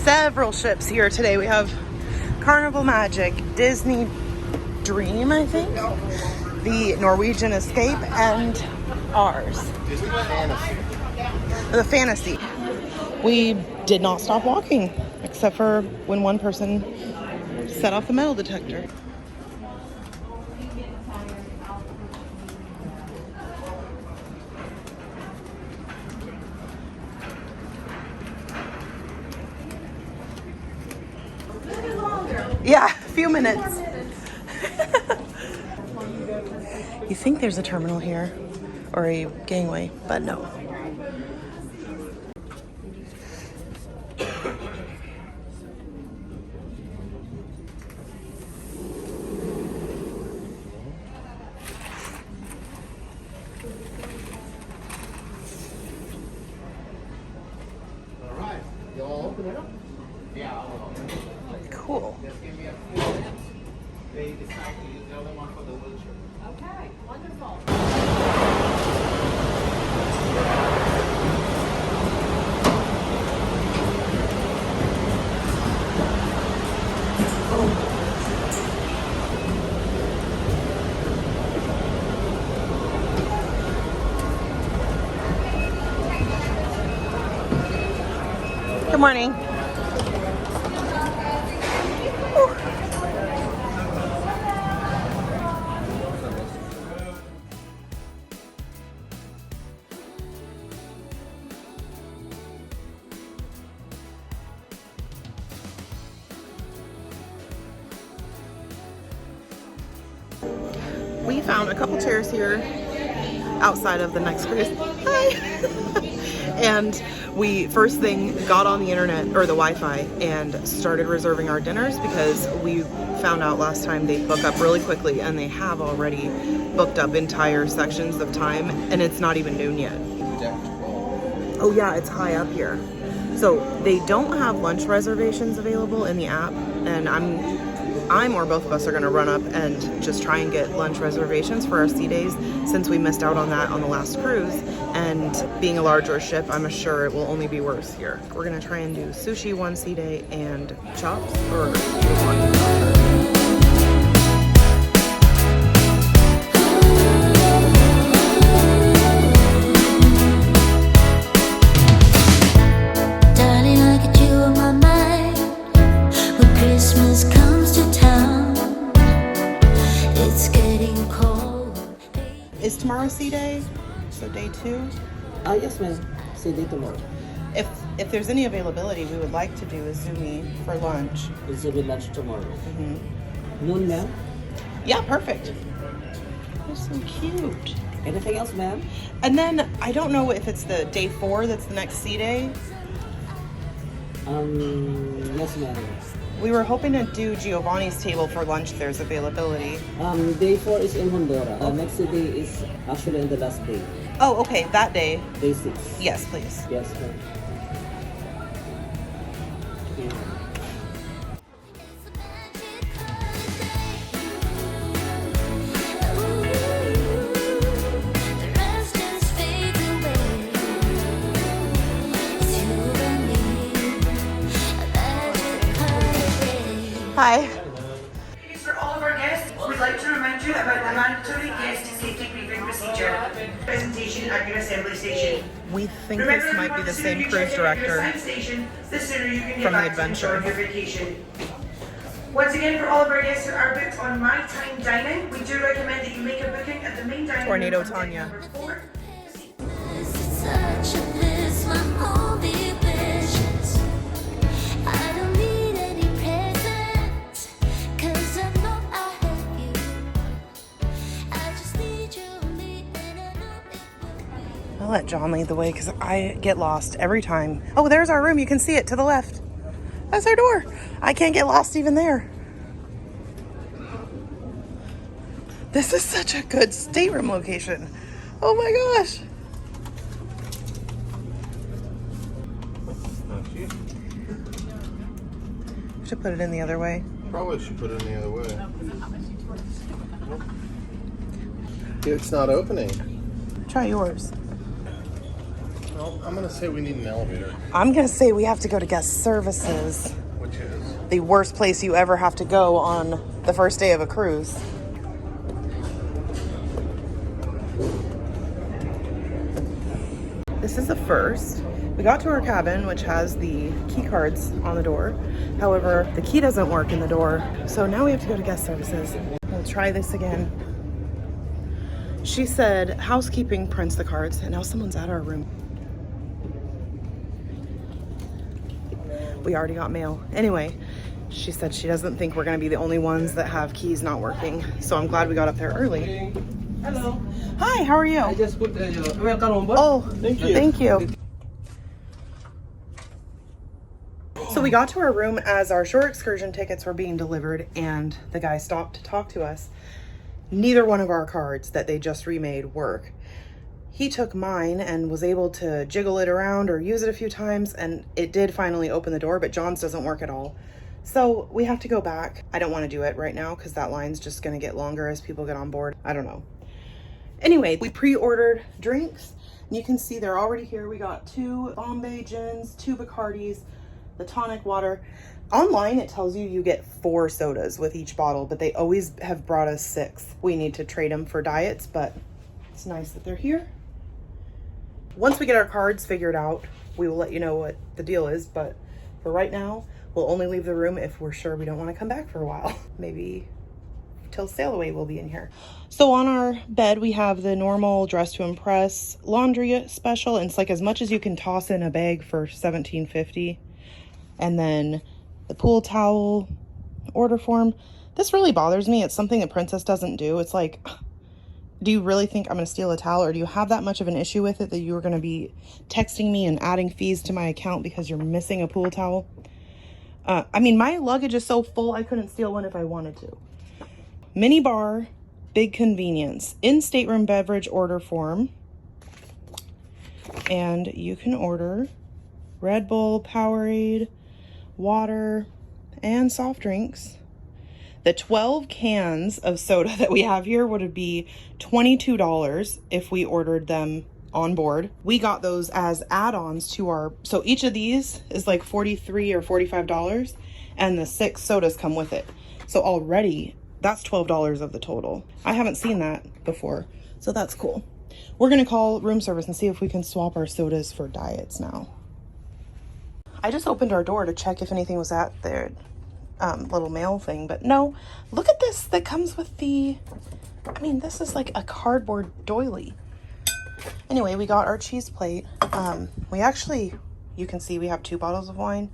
several ships here today. We have Carnival Magic, Disney Dream, I think, the Norwegian Escape, and ours. Disney Fantasy. The Fantasy. We did not stop walking, except for when one person set off the metal detector. Yeah, a few minutes. You think there's a terminal here or a gangway, but no. All right. Y'all open it up? Yeah, I'll open it. Cool. Just give me a few minutes. They decide to use the other one for the wheelchair. Okay, wonderful. Good morning. We found a couple chairs here outside of the next cruise. Hi! And we first thing got on the internet or the Wi-Fi and started reserving our dinners because we found out last time they book up really quickly, and they have already booked up entire sections of time, and it's not even noon yet. Oh yeah, it's high up here. So they don't have lunch reservations available in the app, and I'm or both of us are going to run up and just try and get lunch reservations for our sea days, since we missed out on that on the last cruise. And being a larger ship, I'm sure it will only be worse here. We're going to try and do sushi one sea day and chops or Darling, I get you on my mind when Christmas comes to town. It's getting cold. Is tomorrow sea day? So day 2? Yes, ma'am. See you tomorrow. If there's any availability, we would like to do Izumi for lunch. Izumi lunch tomorrow. Noon, ma'am. Yeah, perfect. They're so cute. Anything else, ma'am? And then I don't know if it's the day 4 that's the next sea day. Yes, ma'am. We were hoping to do Giovanni's table for lunch. There's availability. Day 4 is in Honduras. Next day is actually on the last day. Oh, okay, that day. Day 6. Yes, please. Yes, ma'am. Hi. For all of our guests, we'd like to remind you about the mandatory guest safety briefing procedure. Presentation at your assembly station. We think this might be the same cruise director The sooner you can get from the back to adventure. enjoy your vacation. Once again, for all of our guests who are booked on My Time Dining, we do recommend that you make a booking at the main dining Tornado room on deck Tanya. number 4. Such a bliss, my only wishes. I don't need any presents, 'cause I know I have you. I just need you and me, and I know it will be. I'll let John lead the way because I get lost every time. Oh, there's our room. You can see it to the left. That's our door. I can't get lost even there. This is such a good stateroom location. Oh my gosh. Should put it in the other way. Probably should put it in the other way. It's not opening. Try yours. Oh, I'm gonna say we need an elevator, I'm gonna say we have to go to guest services. which is The worst place you ever have to go on the first day of a cruise. This is the first. We got to our cabin, which has the key cards on the door. However, the key doesn't work in the door. So now we have to go to guest services. We'll try this again. She said housekeeping prints the cards, and now someone's at our room. We already got mail. Anyway, she said she doesn't think we're gonna be the only ones that have keys not working. So I'm glad we got up there early. Hello. Hi, how are you? I just put welcome on board. Oh, thank you. So we got to our room as our shore excursion tickets were being delivered, and the guy stopped to talk to us. Neither one of our cards that they just remade work. He took mine and was able to jiggle it around or use it a few times, and it did finally open the door, but John's doesn't work at all. So we have to go back. I don't want to do it right now because that line's just going to get longer as people get on board. I don't know. Anyway, we pre-ordered drinks. You can see they're already here. We got 2 Bombay gins, 2 Bacardis, the tonic water. Online, it tells you get 4 sodas with each bottle, but they always have brought us 6. We need to trade them for diets, but it's nice that they're here. Once we get our cards figured out, we will let you know what the deal is, but for right now, we'll only leave the room if we're sure we don't want to come back for a while. Maybe till sailaway will be in here. So on our bed, we have the normal Dress to Impress laundry special, and it's like as much as you can toss in a bag for $17.50. And then the pool towel order form. This really bothers me. It's something that Princess doesn't do. It's like, do you really think I'm going to steal a towel, or do you have that much of an issue with it that you're going to be texting me and adding fees to my account because you're missing a pool towel? I mean, my luggage is so full I couldn't steal one if I wanted to. Mini bar, big convenience. In stateroom beverage order form. And you can order Red Bull, Powerade, water, and soft drinks. The 12 cans of soda that we have here would be $22 if we ordered them on board. We got those as add-ons to our, so each of these is like $43 or $45, and the 6 sodas come with it. So already that's $12 of the total. I haven't seen that before, so that's cool. We're gonna call room service and see if we can swap our sodas for diets now. I just opened our door to check if anything was at their little mail thing, but no. Look at this that comes with the, I mean, this is like a cardboard doily. Anyway, we got our cheese plate. We actually, you can see we have 2 bottles of wine,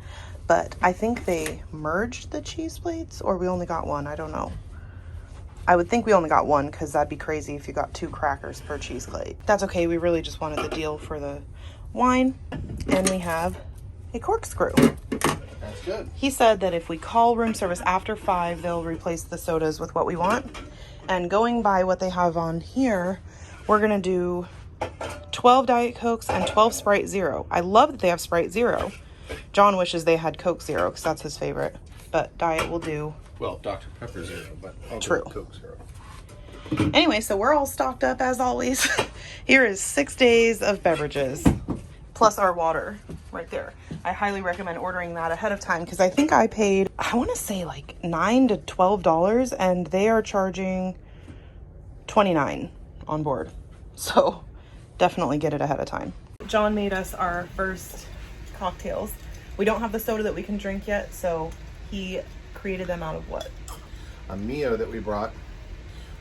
but I think they merged the cheese plates, or we only got one. I don't know. I would think we only got one because that'd be crazy if you got 2 crackers per cheese plate. That's okay. We really just wanted the deal for the wine. And we have a corkscrew. that's good. He said that if we call room service after 5, they'll replace the sodas with what we want. And going by what they have on here, we're gonna do 12 Diet Cokes and 12 Sprite Zero. I love that they have Sprite Zero. John wishes they had Coke Zero because that's his favorite, but Diet will do. Well, Dr. Pepper Zero, but I'll True. go with Coke Zero. Anyway, so we're all stocked up as always. Here is 6 days of beverages, plus our water right there. I highly recommend ordering that ahead of time because I think I paid, I want to say like $9 to $12, and they are charging $29 on board. So definitely get it ahead of time. John made us our first cocktails. We don't have the soda that we can drink yet, so he created them out of what? A Mio that we brought.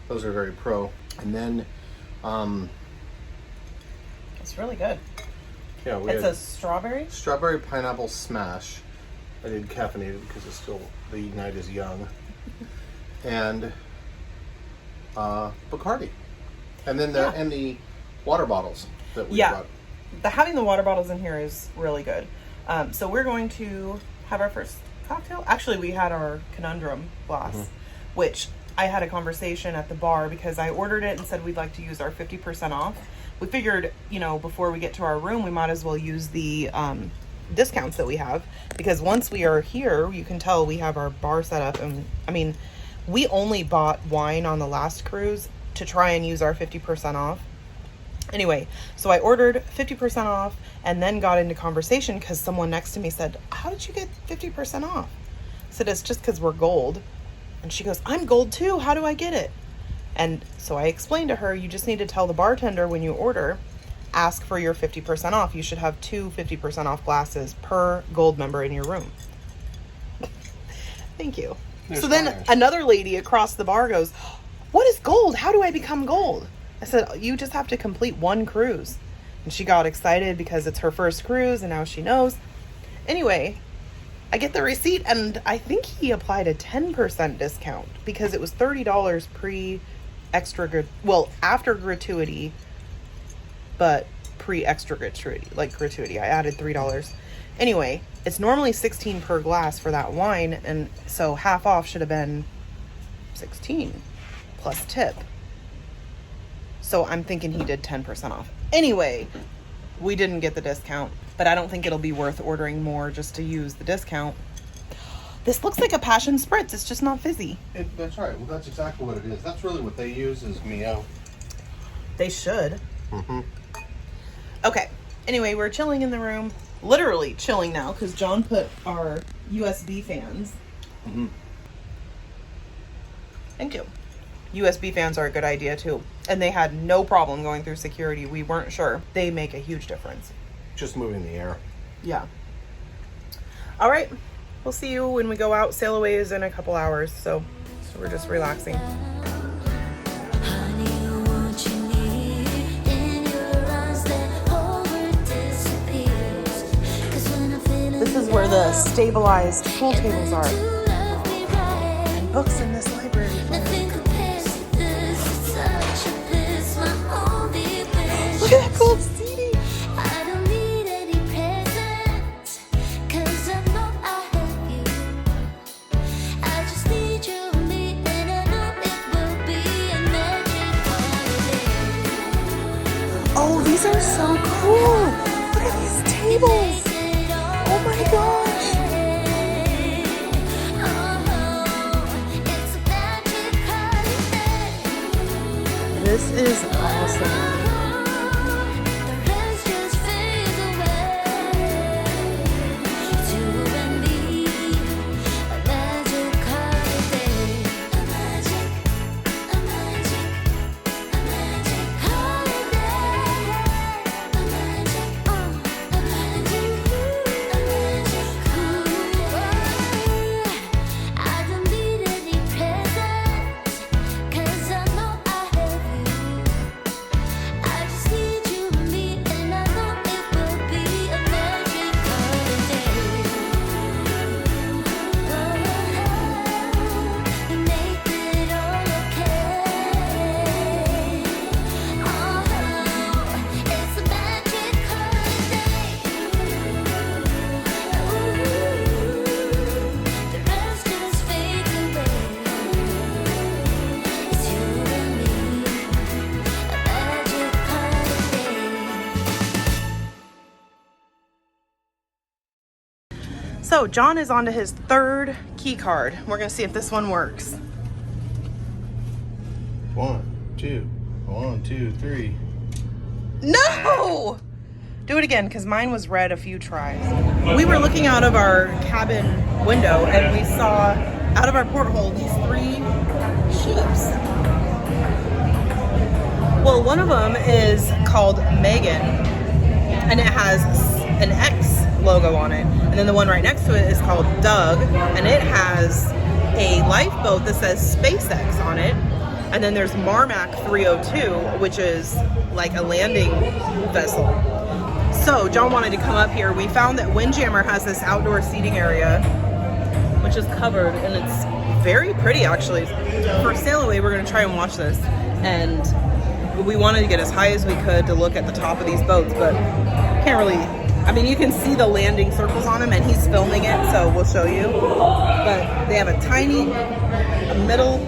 Those are very pro. And then, It's really good. yeah, we It's had a strawberry? strawberry pineapple smash. I did caffeinated because it's still, the night is young. And Bacardi. And then the water bottles that we brought. Having the water bottles in here is really good. So we're going to have our first cocktail. Actually, we had our conundrum glass, which I had a conversation at the bar because I ordered it and said we'd like to use our 50% off. We figured, you know, before we get to our room, we might as well use the discounts that we have, because once we are here, you can tell we have our bar set up. And I mean, we only bought wine on the last cruise to try and use our 50% off. Anyway, so I ordered 50% off and then got into conversation because someone next to me said, how did you get 50% off? I said, it's just because we're gold. And she goes, I'm gold too. How do I get it? And so I explained to her, you just need to tell the bartender when you order, ask for your 50% off. You should have 2 50% off glasses per gold member in your room. Thank you. So then another lady across the bar goes, what is gold? How do I become gold? I said, you just have to complete 1 cruise. And she got excited because it's her first cruise and now she knows. Anyway, I get the receipt and I think he applied a 10% discount because it was $30 after gratuity, but pre-extra gratuity, like gratuity. I added $3. Anyway, it's normally $16 per glass for that wine, and so half off should have been $16 plus tip. So I'm thinking he did 10% off. Anyway, we didn't get the discount, but I don't think it'll be worth ordering more just to use the discount. This looks like a passion spritz. It's just not fizzy. That's right. Well, that's exactly what it is. That's really what they use is Mio. They should. Okay. Anyway, we're chilling in the room. Literally chilling now because John put our USB fans. Thank you. USB fans are a good idea too. And they had no problem going through security. We weren't sure. They make a huge difference. Just moving the air. Yeah. All right. We'll see you when we go out. Sailaway is in a couple hours, so we're just relaxing. This is where the stabilized pool tables are. And books in this library. Look at that cool seating. Oh, these are so cool. Look at these tables. Oh my gosh. This is awesome. So John is onto his 3rd key card. We're gonna see if this one works. 1, 2, 1, 2, 3. No! Do it again, because mine was red a few tries. We were looking out of our cabin window and we saw out of our porthole these 3 ships. Well, one of them is called Megan and it has an X logo on it. And then the one right next to it is called Doug and it has a lifeboat that says SpaceX on it. And then there's Marmac 302, which is like a landing vessel. So John wanted to come up here. We found that Windjammer has this outdoor seating area, which is covered, and it's very pretty actually. For Sailaway, we're gonna try and watch this. And we wanted to get as high as we could to look at the top of these boats, but can't really, I mean, you can see the landing circles on him and he's filming it, so we'll show you. But they have a tiny, a middle,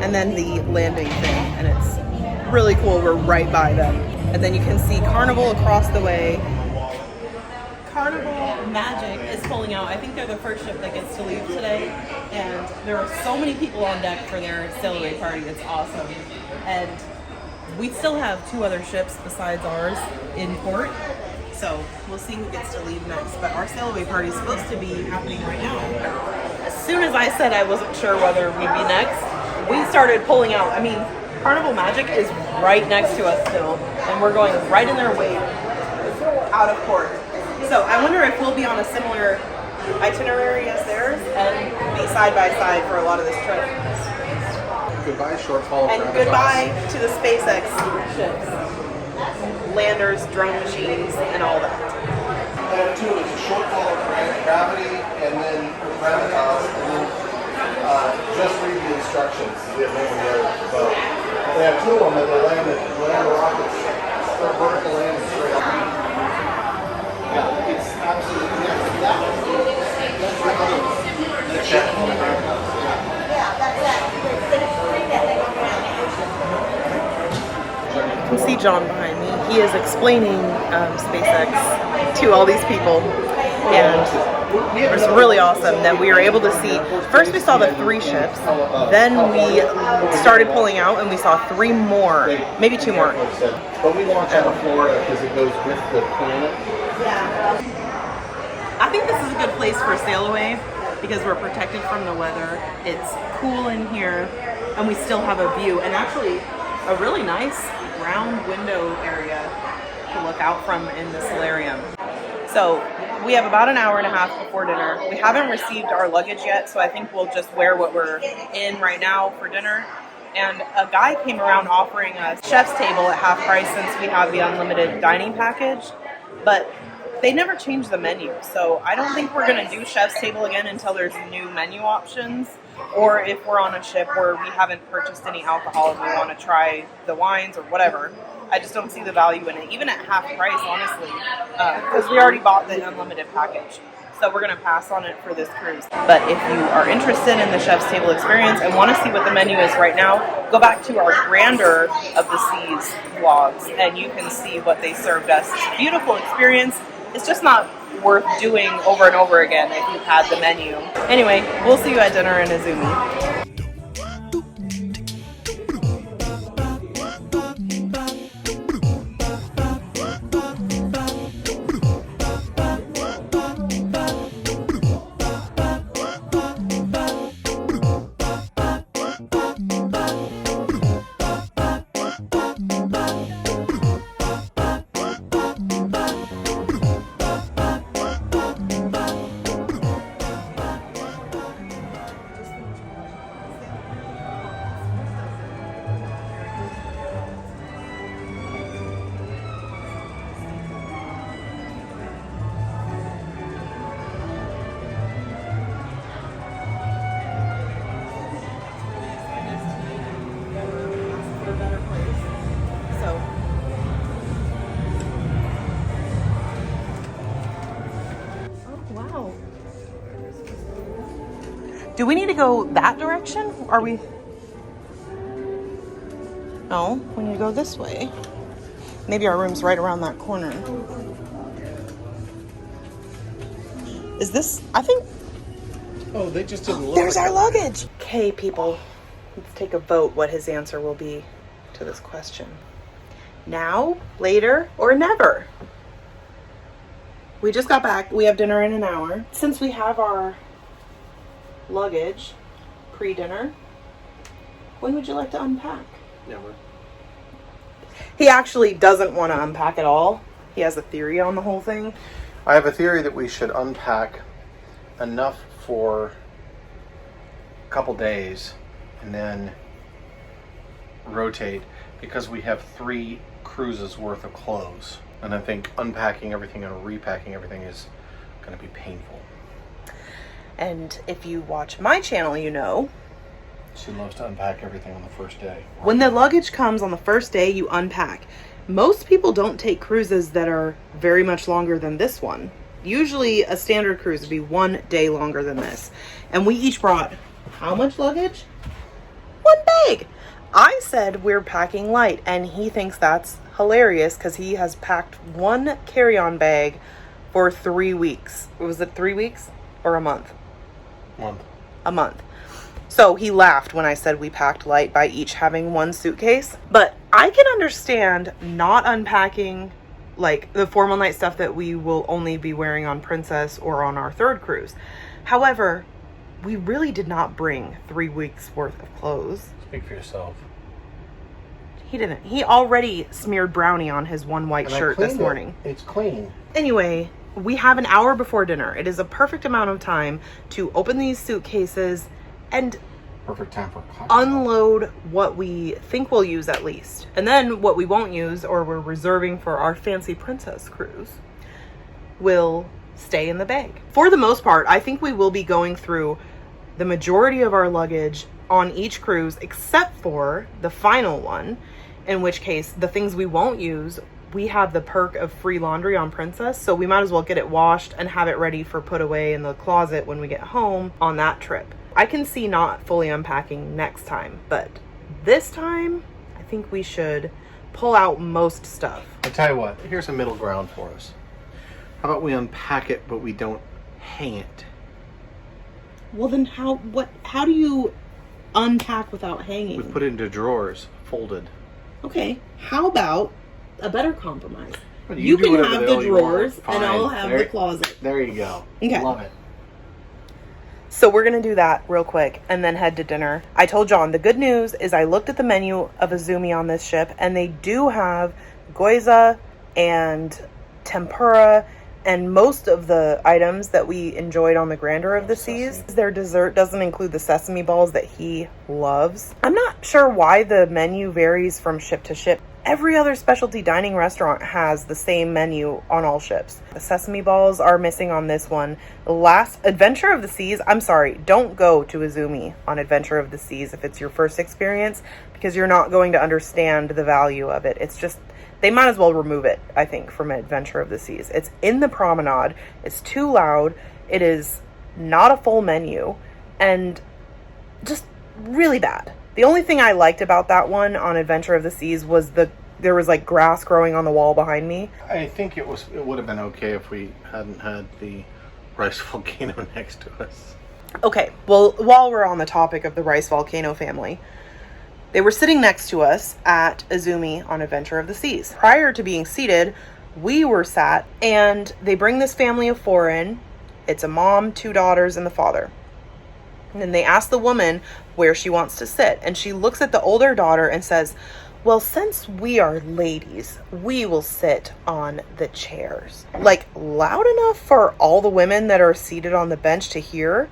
and then the landing thing, and it's really cool. We're right by them. And then you can see Carnival across the way. Carnival Magic is pulling out. I think they're the first ship that gets to leave today. And there are so many people on deck for their Sailaway party. It's awesome. And We still have 2 other ships besides ours in port, so we'll see who gets to leave next. But our sailaway party is supposed to be happening right now. As soon as I said I wasn't sure whether we'd be next, we started pulling out. I mean, Carnival Magic is right next to us still, and we're going right in their wake out of port. So I wonder if we'll be on a similar itinerary as theirs and be side by side for a lot of this trip. Goodbye, shortfall. And goodbye to the SpaceX ships, landers, drone machines, and all that. They have 2. It's a shortfall of gravity, and then gravitas, and then just read the instructions to get one of the other boat. They have 2 of them, and they land the rockets, vertical landing straight up. Yeah, it's absolutely that one. The check on the ground. You can see John behind me. He is explaining SpaceX to all these people, and it was really awesome that we were able to see. First, we saw the 3 ships, then we started pulling out, and we saw 3 more, maybe 2 more. But we launch out of Florida because it goes with the planet. I think this is a good place for sailaway because we're protected from the weather. It's cool in here, and we still have a view, and actually a really nice round window area to look out from in the solarium. So we have about an hour and a half before dinner. We haven't received our luggage yet, so I think we'll just wear what we're in right now for dinner. And a guy came around offering us chef's table at half price since we have the unlimited dining package, but they never changed the menu. So I don't think we're gonna do chef's table again until there's new menu options, or if we're on a ship where we haven't purchased any alcohol and we want to try the wines or whatever. I just don't see the value in it, even at half price, honestly, because we already bought the unlimited package. So we're going to pass on it for this cruise. But if you are interested in the Chef's Table experience and want to see what the menu is right now, go back to our Grandeur of the Seas vlogs, and you can see what they served us. It's a beautiful experience. It's just not worth doing over and over again if you've had the menu. Anyway, we'll see you at dinner in Izumi. Do we need to go that direction? Are we? No, we need to go this way. Maybe our room's right around that corner. Is this? I think. Oh, they just didn't look. There's our luggage. Okay, people. Let's take a vote what his answer will be to this question. Now, later, or never? We just got back. We have dinner in an hour. Since we have our luggage pre-dinner, when would you like to unpack? Never. He actually doesn't want to unpack at all. He has a theory on the whole thing. I have a theory that we should unpack enough for a couple days and then rotate, because we have 3 cruises worth of clothes, and I think unpacking everything and repacking everything is going to be painful. And if you watch my channel, you know She loves to unpack everything on the first day. when the luggage comes on the first day, you unpack. Most people don't take cruises that are very much longer than this one. Usually a standard cruise would be 1 day longer than this. And we each brought how much luggage? 1 bag. I said we're packing light, and he thinks that's hilarious because he has packed 1 carry-on bag for 3 weeks. Was it 3 weeks or a month? Month. A month. So he laughed when I said we packed light by each having one suitcase. But I can understand not unpacking like the formal night stuff that we will only be wearing on Princess or on our third cruise. However, we really did not bring 3 weeks worth of clothes. Speak for yourself. He didn't. He already smeared brownie on his one white And I shirt this cleaned it. morning. It's clean. Anyway, we have an hour before dinner. It is a perfect amount of time to open these suitcases and Perfect time for a cocktail. unload what we think we'll use at least. And then what we won't use or we're reserving for our fancy Princess cruise will stay in the bag. For the most part, I think we will be going through the majority of our luggage on each cruise except for the final one, in which case the things we won't use, we have the perk of free laundry on Princess, so we might as well get it washed and have it ready for put away in the closet when we get home on that trip. I can see not fully unpacking next time, but this time I think we should pull out most stuff. I tell you what, here's a middle ground for us. How about we unpack it, but we don't hang it? Well then how do you unpack without We hanging? put it into drawers, folded. Okay, how about a better compromise? But You do can whatever have hell the you want. drawers and Fine. I'll have There- the closet. There you go. Okay. Love it. So we're gonna do that real quick and then head to dinner. I told John the good news is I looked at the menu of Izumi on this ship and they do have gyoza and tempura and most of the items that we enjoyed on the Grandeur of the Seas. Their dessert doesn't include the sesame balls that he loves. I'm not sure why the menu varies from ship to ship. Every other specialty dining restaurant has the same menu on all ships. The sesame balls are missing on this one. Last Adventure of the Seas, I'm sorry, don't go to Izumi on Adventure of the Seas if it's your first experience because you're not going to understand the value of it. It's just, they might as well remove it, I think, from Adventure of the Seas. It's in the promenade. It's too loud. It is not a full menu and just really bad. The only thing I liked about that one on Adventure of the Seas was there was like grass growing on the wall behind me. I think it would have been okay if we hadn't had the rice volcano next to us. Okay, well, while we're on the topic of the rice volcano family, they were sitting next to us at Izumi on Adventure of the Seas. Prior to being seated, we were sat, and they bring this family of 4 in. It's a mom, 2 daughters, and the father. And then they ask the woman where she wants to sit. And she looks at the older daughter and says, well, since we are ladies, we will sit on the chairs. Like, loud enough for all the women that are seated on the bench to hear.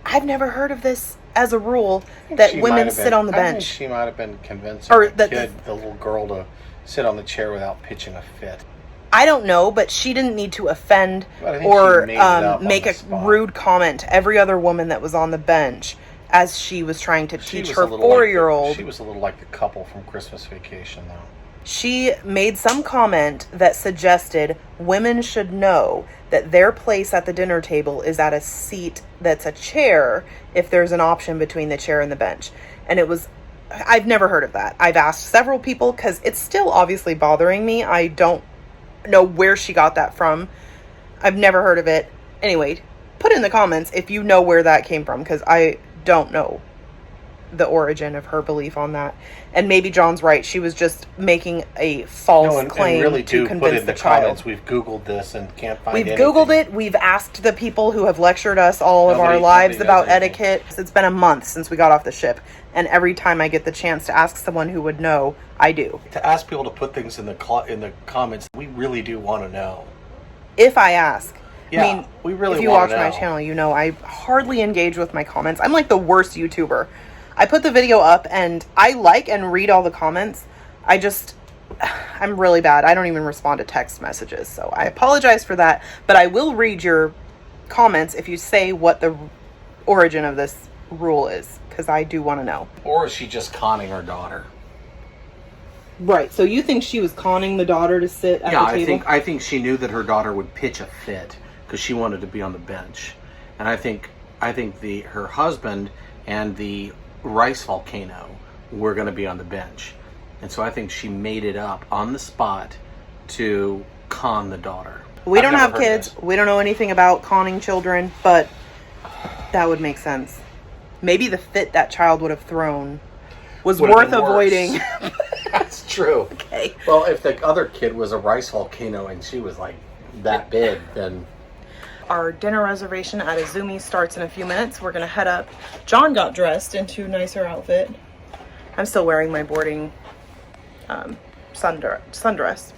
I've never heard of this as a rule that women sit on the I think bench. she might have been convincing Or the little girl to sit on the chair without pitching a fit. I don't know, but she didn't need to offend But I think or she made it up on make the a spot. rude comment to every other woman that was on the bench as she was trying to She teach was her a little like 4-year-old. She was a little like the couple from Christmas Vacation, though. She made some comment that suggested women should know that their place at the dinner table is at a seat that's a chair if there's an option between the chair and the bench. And I've never heard of that. I've asked several people because it's still obviously bothering me. I don't know where she got that from. I've never heard of it. Anyway, put in the comments if you know where that came from because I don't know the origin of her belief on that. And maybe John's right. She was just making a false claim and really to do put convince in the the child. comments. We've Googled this and can't find We've anything. Googled it. We've asked the people who have lectured us all of our Nobody lives knows about anything. etiquette. It's been a month since we got off the ship. And every time I get the chance to ask someone who would know, I do. To ask people to put things in the comments, we really do want to know. If I ask. Yeah, I mean, we really if you wanna watch my know. channel, you know I hardly engage with my comments. I'm like the worst YouTuber. I put the video up and I like and read all the comments. I'm really bad. I don't even respond to text messages. So I apologize for that. But I will read your comments if you say what the origin of this rule is. Because I do want to know. Or is she just conning her daughter? Right. So you think she was conning the daughter to sit at the table? I think she knew that her daughter would pitch a fit because she wanted to be on the bench. And I think her husband and the rice volcano were going to be on the bench. And so I think she made it up on the spot to con the daughter. We don't I've have never heard kids. this. We don't know anything about conning children, but that would make sense. maybe the fit that child would have thrown was Would've worth been worse. avoiding. That's true. Okay. Well, if the other kid was a rice volcano and she was like that big, then Our dinner reservation at Izumi starts in a few minutes. We're gonna head up. John got dressed into a nicer outfit. I'm still wearing my boarding sundress.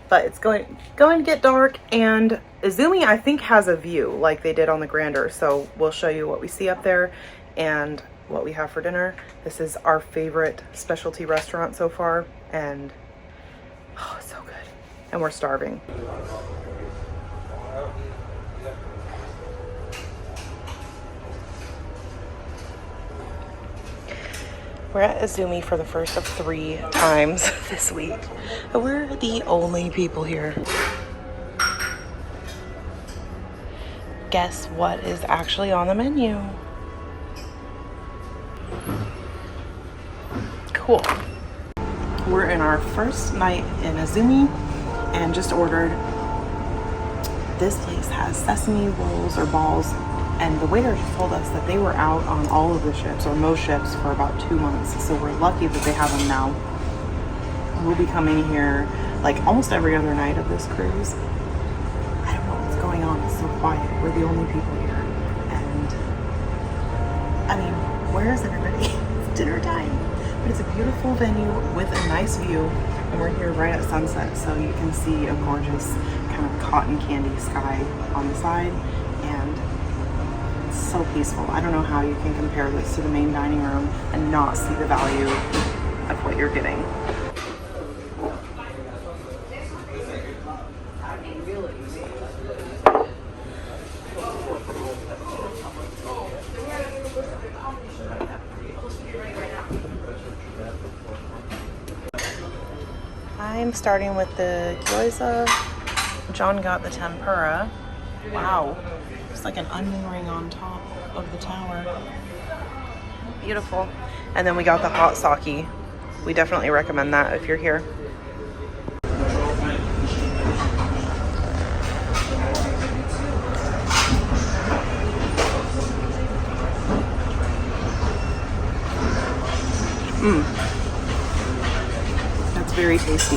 But it's going to get dark, and Izumi, I think, has a view like they did on the Grandeur. So we'll show you what we see up there and what we have for dinner. This is our favorite specialty restaurant so far, and oh, it's so good. And we're starving. We're at Izumi for the first of 3 times this week. But we're the only people here. Guess what is actually on the menu? Cool. We're in our first night in Izumi and just ordered. This place has sesame rolls or balls, and the waiter just told us that they were out on all of the ships, or most ships, for about 2 months. So we're lucky that they have them now. We'll be coming here like almost every other night of this cruise. I don't know what's going on. It's so quiet. We're the only people here. And I mean, where is everybody? It's dinner time. But it's a beautiful venue with a nice view. And we're here right at sunset, so you can see a gorgeous kind of cotton candy sky on the side. And it's so peaceful. I don't know how you can compare this to the main dining room and not see the value of what you're getting. I'm starting with the gyoza. John got the tempura. Wow. It's like an onion ring on top of the tower. Beautiful. And then we got the hot sake. We definitely recommend that if you're here. That's very tasty.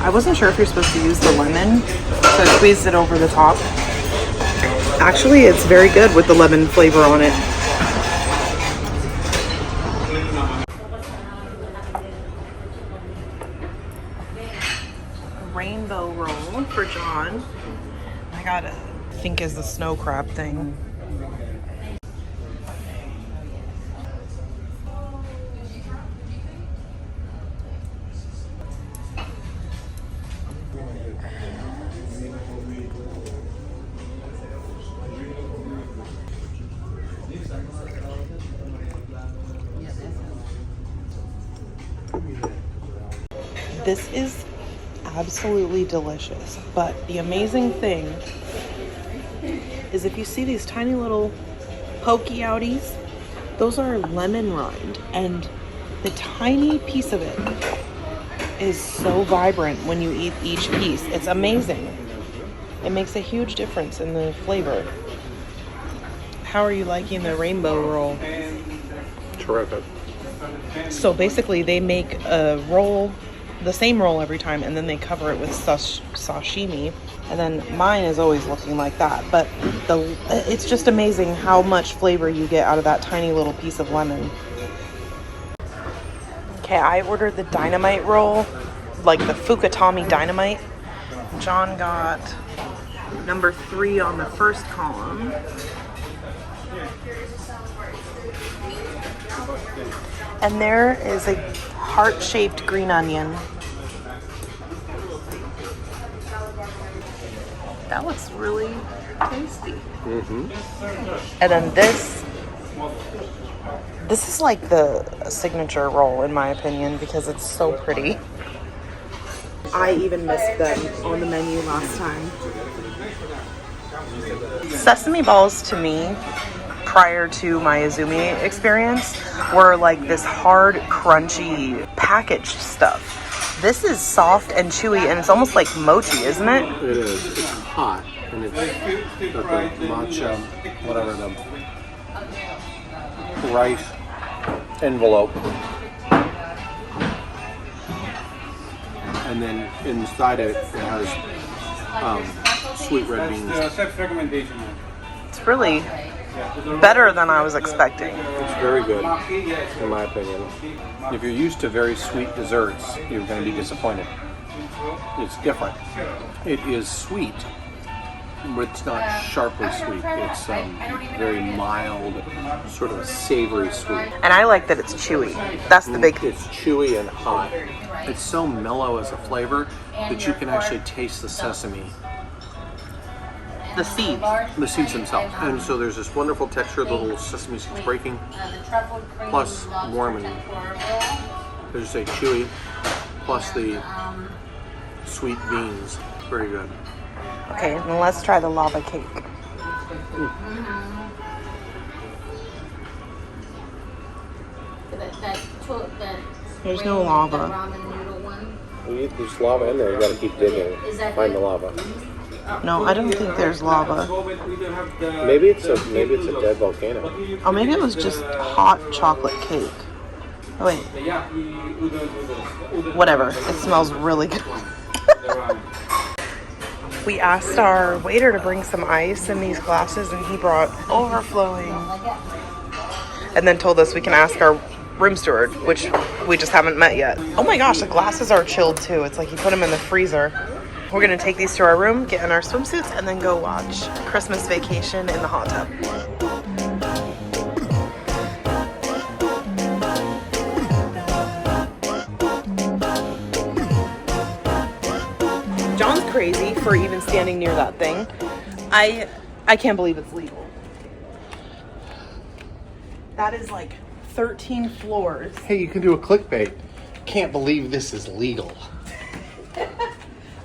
I wasn't sure if you're supposed to use the lemon, so I squeezed it over the top. Actually, it's very good with the lemon flavor on it. Rainbow roll for John. I got a, I think is the snow crab thing. This is absolutely delicious, but the amazing thing is if you see these tiny little pokey outies, those are lemon rind, and the tiny piece of it is so vibrant when you eat each piece. It's amazing. It makes a huge difference in the flavor. How are you liking the rainbow roll? terrific. So basically they make a roll, the same roll every time, and then they cover it with sashimi. And then mine is always looking like that. But it's just amazing how much flavor you get out of that tiny little piece of lemon. Okay, I ordered the dynamite roll, like the Fukutami dynamite. John got number 3 on the first column. And there is a heart-shaped green onion. That looks really tasty. Mm-hmm. And then this is like the signature roll in my opinion because it's so pretty. I even missed them on the menu last time. Sesame balls to me, prior to my Izumi experience, were like this hard, crunchy, packaged stuff. This is soft and chewy, and it's almost like mochi, isn't it? It is. It's hot, and it's got the matcha, whatever the rice envelope. And then inside it, it has sweet red beans. It's really better than I was expecting. It's very good, in my opinion. If you're used to very sweet desserts, you're going to be disappointed. It's different. It is sweet, but it's not sharply sweet. It's very mild, sort of savory sweet. And I like that it's chewy. That's the big thing. It's chewy and hot. It's so mellow as a flavor that you can actually taste the sesame. The seeds. The seeds themselves. And so there's this wonderful texture, the little sesame seeds breaking, plus warm and, as you say, chewy, plus the sweet beans. Very good. Okay, now let's try the lava cake. There's no lava. There's lava in there. You gotta keep digging. Find the lava. No, I don't think there's lava. Maybe it's a dead volcano. Oh, maybe it was just hot chocolate cake. Oh, wait. Whatever. It smells really good. We asked our waiter to bring some ice in these glasses, and he brought overflowing. And then told us we can ask our room steward, which we just haven't met yet. Oh my gosh, the glasses are chilled too. It's like he put them in the freezer. We're gonna take these to our room, get in our swimsuits, and then go watch Christmas Vacation in the hot tub. John's crazy for even standing near that thing. I can't believe it's legal. That is like 13 floors. Hey, you can do a clickbait. Can't believe this is legal.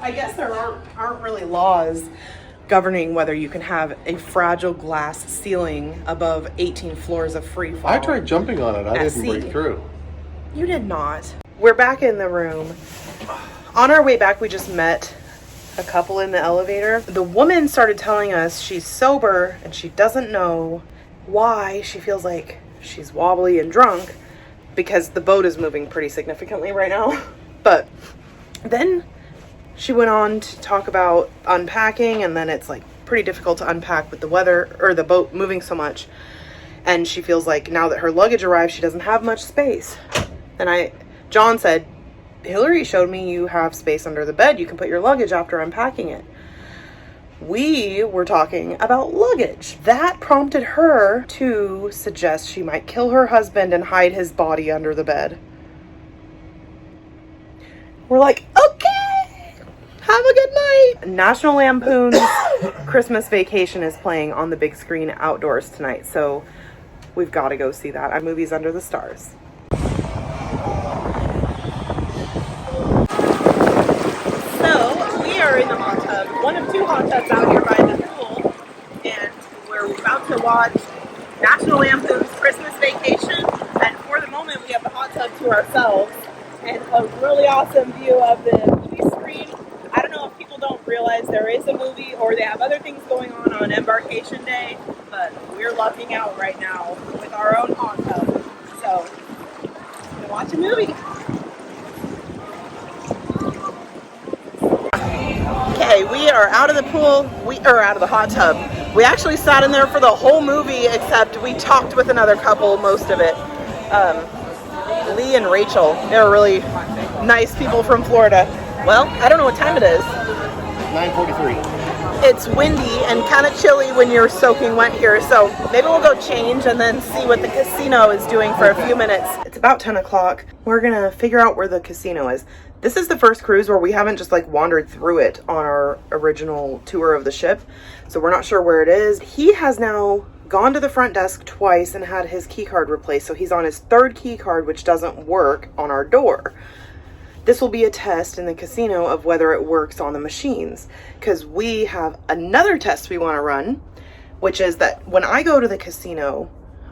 I guess there aren't really laws governing whether you can have a fragile glass ceiling above 18 floors of free fall. I tried jumping on it. I didn't break through. You did not. We're back in the room. On our way back, we just met a couple in the elevator. The woman started telling us she's sober and she doesn't know why she feels like she's wobbly and drunk because the boat is moving pretty significantly right now. But then she went on to talk about unpacking, and then it's like pretty difficult to unpack with the weather or the boat moving so much. And she feels like now that her luggage arrived, she doesn't have much space. And John said, Hillary showed me you have space under the bed. You can put your luggage after unpacking it. We were talking about luggage. That prompted her to suggest she might kill her husband and hide his body under the bed. We're like, okay, have a good night. National Lampoon's Christmas Vacation is playing on the big screen outdoors tonight, so we've got to go see that. Our movie's Under the Stars. So we are in the hot tub, one of two hot tubs out here by the pool, and we're about to watch National Lampoon's Christmas Vacation, and for the moment we have the hot tub to ourselves and a really awesome view of the movie screen. I don't know if people don't realize there is a movie or they have other things going on Embarkation Day, but we're lucking out right now with our own hot tub. So, we're gonna watch a movie. Okay, we are out of the pool, out of the hot tub. We actually sat in there for the whole movie, except we talked with another couple most of it. Lee and Rachel, they're really nice people from Florida. Well, I don't know what time it is. 9:43. It's windy and kind of chilly when you're soaking wet here, so maybe we'll go change and then see what the casino is doing for a few minutes. It's about 10 o'clock. We're gonna figure out where the casino is. This is the first cruise where we haven't just like wandered through it on our original tour of the ship, so we're not sure where it is. He has now gone to the front desk twice and had his key card replaced, so he's on his third key card, which doesn't work on our door. This will be a test in the casino of whether it works on the machines, because we have another test we want to run, which is that when I go to the casino,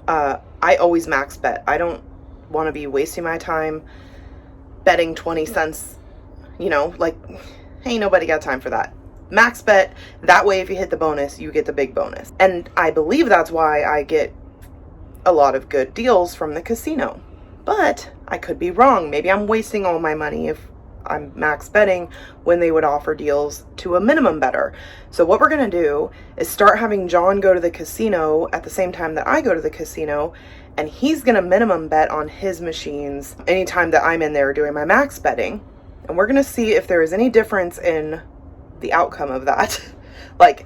I always max bet. I don't want to be wasting my time betting 20 cents, like, ain't nobody got time for that. Max bet, that way if you hit the bonus, you get the big bonus. And I believe that's why I get a lot of good deals from the casino. But I could be wrong. Maybe I'm wasting all my money if I'm max betting when they would offer deals to a minimum better. So what we're going to do is start having John go to the casino at the same time that I go to the casino, and he's going to minimum bet on his machines anytime that I'm in there doing my max betting. And we're going to see if there is any difference in the outcome of that. Like,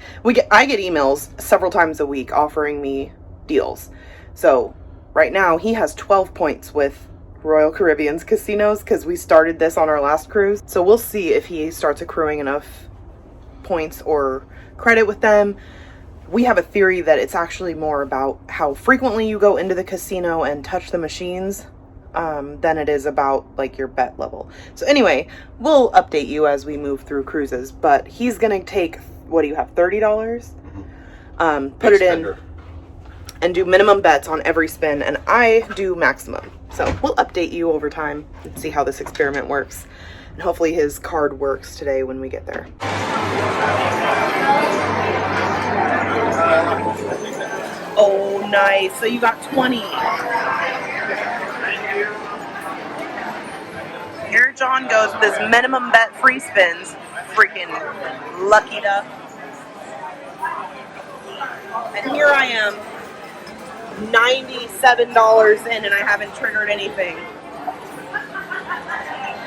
I get emails several times a week offering me deals. So right now he has 12 points with Royal Caribbean's casinos because we started this on our last cruise. So we'll see if he starts accruing enough points or credit with them. We have a theory that it's actually more about how frequently you go into the casino and touch the machines than it is about like your bet level. So anyway, we'll update you as we move through cruises, but he's gonna take, what do you have, $30? Put it in and do minimum bets on every spin, and I do maximum. So we'll update you over time and see how this experiment works. And hopefully his card works today when we get there. Oh, nice. So you got 20. Here John goes with his minimum bet free spins. Freaking lucky duck. And here I am, $97 in, and I haven't triggered anything.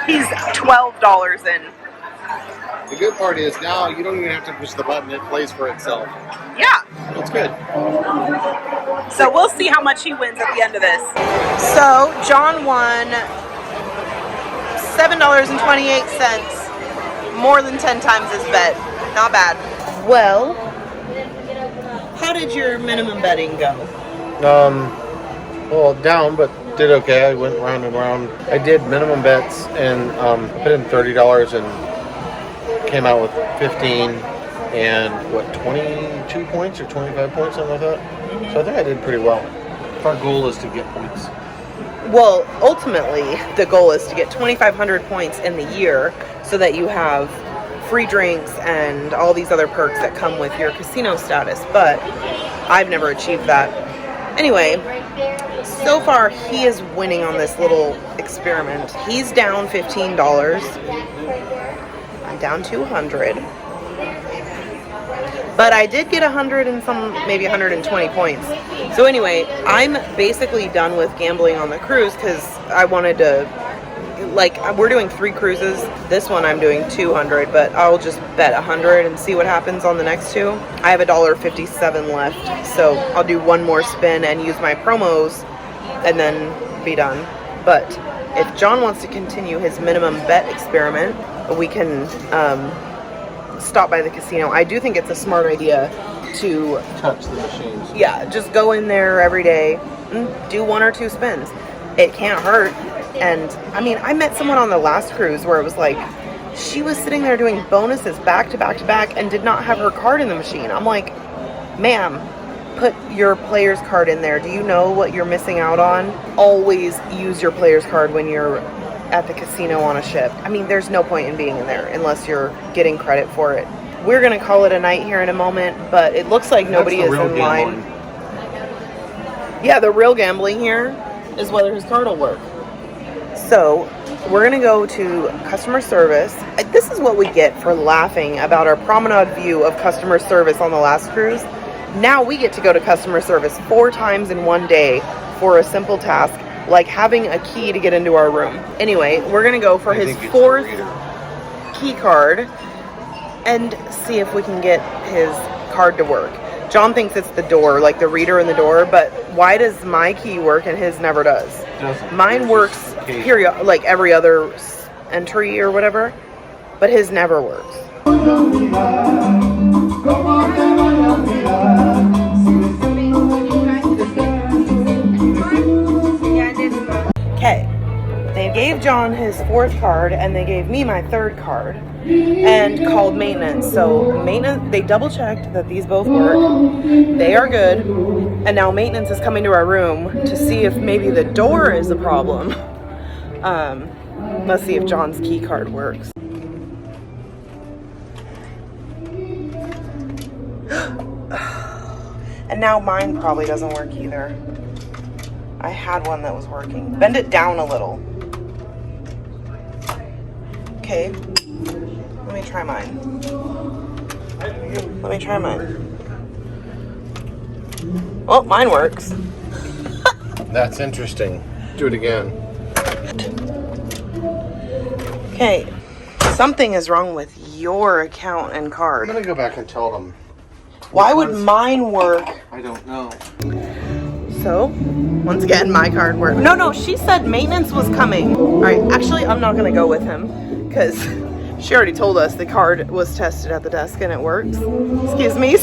He's $12 in. The good part is now you don't even have to push the button, it plays for itself. Yeah. That's good. So we'll see how much he wins at the end of this. So John won $7.28, more than 10 times his bet. Not bad. Well, how did your minimum betting go? Well, down, but did okay. I went round and round. I did minimum bets and put in $30 and came out with 15 and 22 points or 25 points, something like that. So I think I did pretty well. Our goal is to get points. Well, ultimately, the goal is to get 2,500 points in the year so that you have free drinks and all these other perks that come with your casino status. But I've never achieved that. Anyway, so far he is winning on this little experiment. He's down $15. I'm down 200. But I did get 100 and some, maybe 120 points. So anyway, I'm basically done with gambling on the cruise because I wanted to, like, we're doing 3 cruises. This one I'm doing 200, but I'll just bet 100 and see what happens on the next 2. I have $1.57 left, so I'll do one more spin and use my promos and then be done. But if John wants to continue his minimum bet experiment, we can stop by the casino. I do think it's a smart idea to Touch the machines. yeah, just go in there every day and do 1 or 2 spins. It can't hurt. And I mean, I met someone on the last cruise where it was like she was sitting there doing bonuses back to back to back and did not have her card in the machine. I'm like, ma'am, put your player's card in there. Do you know what you're missing out on? Always use your player's card when you're at the casino on a ship. I mean, there's no point in being in there unless you're getting credit for it. We're going to call it a night here in a moment, but it looks like nobody is in line. Yeah, the real gambling here is whether his card will work. So we're going to go to customer service. This is what we get for laughing about our promenade view of customer service on the last cruise. Now we get to go to customer service 4 times in one day for a simple task like having a key to get into our room. Anyway, we're going to go for his 4th key card and see if we can get his card to work. John thinks it's the door, like the reader in the door, but why does my key work and his never does? Mine works period, like every other entry or whatever, but his never works. Okay, they gave John his 4th card and they gave me my 3rd card and called maintenance. So maintenance, they double checked that these both work. They are good. And now maintenance is coming to our room to see if maybe the door is a problem. Let's see if John's key card works. And now mine probably doesn't work either. I had one that was working. Bend it down a little. Okay. Let me try mine. Let me try mine. Oh, mine works. That's interesting. Do it again. Okay. Something is wrong with your account and I'm card. gonna go back and tell them. Why would mine work? I don't know. So, once again, my card worked. No, she said maintenance was coming. All right, actually, I'm not gonna go with him because she already told us the card was tested at the desk and it works. Excuse me.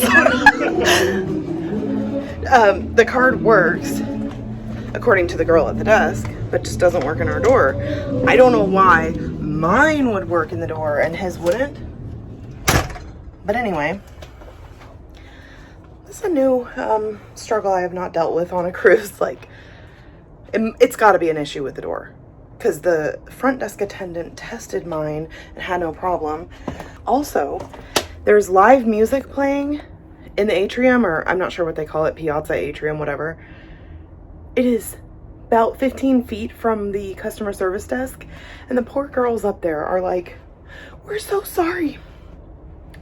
The card works according to the girl at the desk, but just doesn't work in our door. I don't know why mine would work in the door and his wouldn't. But anyway. This is a new struggle I have not dealt with on a cruise. Like, it's got to be an issue with the door because the front desk attendant tested mine and had no problem. Also, there's live music playing in the atrium, or I'm not sure what they call it, piazza, atrium, whatever. It is about 15 feet from the customer service desk, and the poor girls up there are like, "We're so sorry.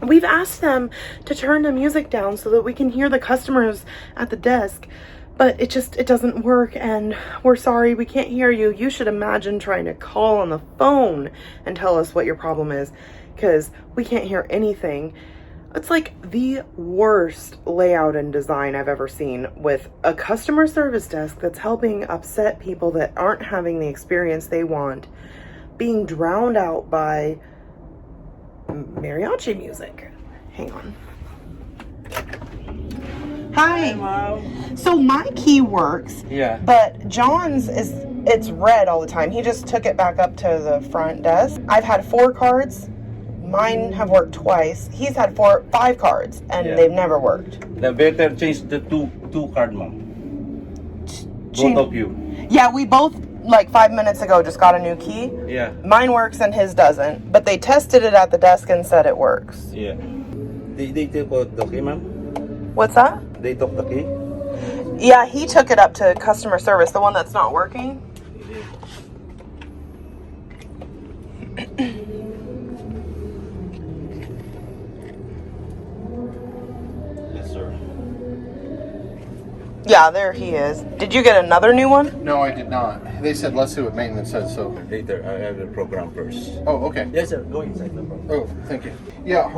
We've asked them to turn the music down so that we can hear the customers at the desk, but it doesn't work, and we're sorry, we can't hear you." You should imagine trying to call on the phone and tell us what your problem is, because we can't hear anything. It's like the worst layout and design I've ever seen, with a customer service desk that's helping upset people that aren't having the experience they want, being drowned out by mariachi music. Hang on. Hi. Mom. So my key works. Yeah. But John's it's red all the time. He just took it back up to the front desk. I've had 4 cards. Mine have worked twice. He's had 5 cards and they've never worked. The better change the two card, ma'am. Both of you. Yeah, we both like 5 minutes ago just got a new key. Yeah. Mine works and his doesn't, but they tested it at the desk and said it works. Yeah. They took the key, ma'am? What's that? They took the key? Yeah, he took it up to customer service, the one that's not working. Yes, sir. Yeah, there he is. Did you get another new one? No, I did not. They said let's see what maintenance said, so. Later, I have the program first. Oh, okay. Yes, sir. Go inside the program. Oh, thank you. Yeah,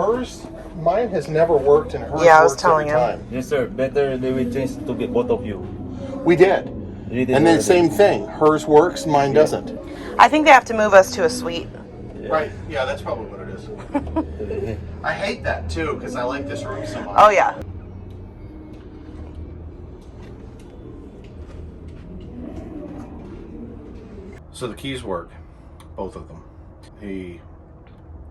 mine has never worked, and hers Yeah, I was works telling every him. time. Yes, sir. Better they will change to get both of you. We did. You did And then already. same thing. Hers works, mine doesn't. I think they have to move us to a suite. Right. Yeah, that's probably what it is. I hate that too because I like this room so much. Oh yeah. So the keys work, both of them. He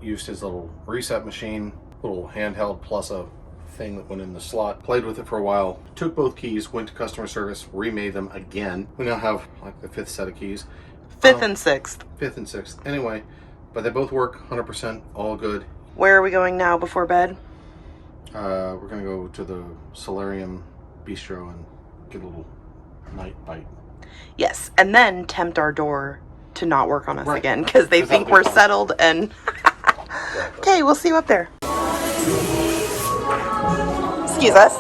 used his little reset machine, little handheld plus a thing that went in the slot, played with it for a while, took both keys, went to customer service, remade them again. We now have like the 5th set of keys. 5th and 6th. 5th and 6th. Anyway, but they both work 100%, all good. Where are we going now before bed? We're gonna go to the Solarium Bistro and get a little night bite. Yes, and then tempt our door to not work on us Right. again because they 'Cause think that'll be we're fun. settled and okay, we'll see you up there. Excuse us.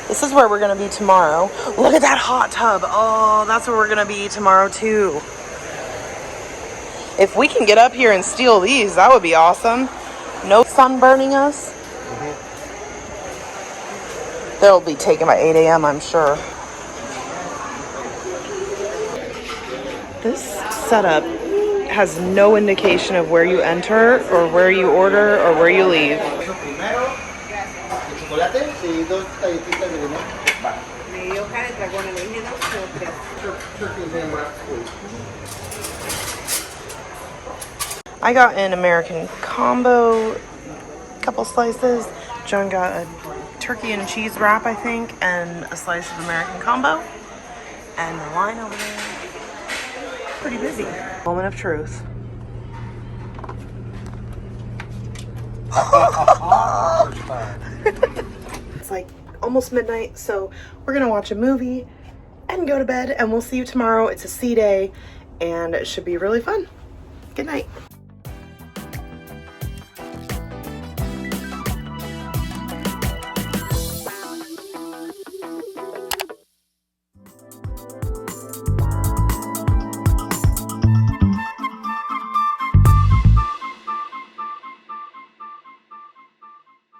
This is where we're gonna be tomorrow. Look at that hot tub. Oh, that's where we're gonna be tomorrow too. If we can get up here and steal these, that would be awesome. No sun burning us. They'll be taken by 8 a.m., I'm sure. This setup has no indication of where you enter or where you order or where you leave. I got an American combo, couple slices, John got a turkey and cheese wrap, I think, and a slice of American combo. And the line over there, pretty busy. Moment of truth. It's like almost midnight, so we're gonna watch a movie and go to bed, and we'll see you tomorrow. It's a sea day, and it should be really fun. Good night.